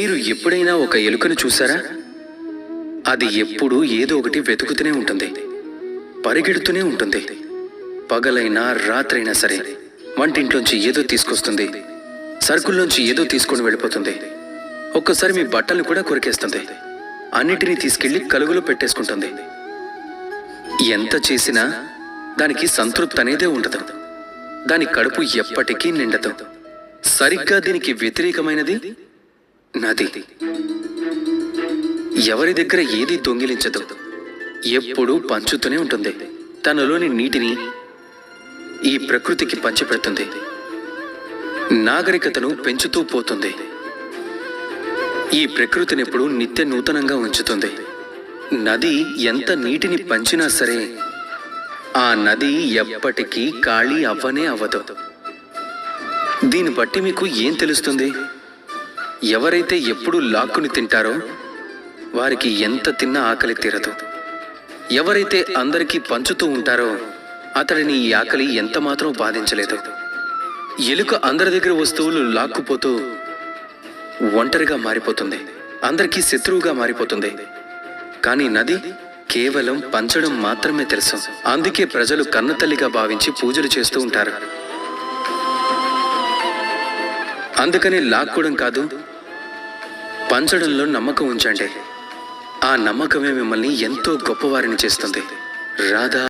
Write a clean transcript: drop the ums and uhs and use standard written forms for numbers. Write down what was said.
మీరు ఎప్పుడైనా ఒక ఎలుకను చూసారా? అది ఎప్పుడూ ఏదో ఒకటి వెతుకుతూనే ఉంటుంది, పరిగెడుతూనే ఉంటుంది. పగలైనా రాత్రైనా సరే వంటింట్లోంచి ఏదో తీసుకొస్తుంది, సరుకుల్లోంచి ఏదో తీసుకొని వెళ్ళిపోతుంది. ఒక్కసారి మీ బట్టలు కూడా కొరికేస్తుంది. అన్నిటినీ తీసుకెళ్లి కలుగులో పెట్టేసుకుంటుంది. ఎంత చేసినా దానికి సంతృప్తి అనేదే ఉండదు. దాని కడుపు ఎప్పటికీ నిండదు. సరిగ్గా దీనికి వ్యతిరేకమైనది నది. ఎవరి దగ్గర ఏది దొంగిలించదు, ఎప్పుడూ పంచుతూనే ఉంటుంది. తనలోని నీటిని ఈ ప్రకృతికి పంచిపెడుతుంది. నాగరికతను పెంచుతూ పోతుంది. ఈ ప్రకృతిని ఎప్పుడు నిత్య నూతనంగా ఉంచుతుంది. నది ఎంత నీటిని పంచినా సరే ఆ నది ఎప్పటికీ ఖాళీ అవ్వనే అవ్వదు. దీన్ని బట్టి మీకు ఏం తెలుస్తుంది? ఎవరైతే ఎప్పుడు లాక్కుని తింటారో వారికి ఎంత తిన్నా ఆకలి తీరదు. ఎవరైతే అందరికీ పంచుతూ ఉంటారో అతడిని ఈ ఆకలి ఎంత మాత్రం బాధించలేదు. ఎలుక అందరి దగ్గర వస్తువులు లాక్కుపోతూ ఒంటరిగా మారిపోతుంది, అందరికీ శత్రువుగా మారిపోతుంది. కానీ నది కేవలం పంచడం మాత్రమే తెలుసు. అందుకే ప్రజలు కన్నతల్లిగా భావించి పూజలు చేస్తూ ఉంటారు. అందుకని లాక్కోవడం కాదు, పంచడంలో నమ్మకం ఉంచండి. ఆ నమ్మకమే మిమ్మల్ని ఎంతో గొప్పవారిని చేస్తుంది. రాధా.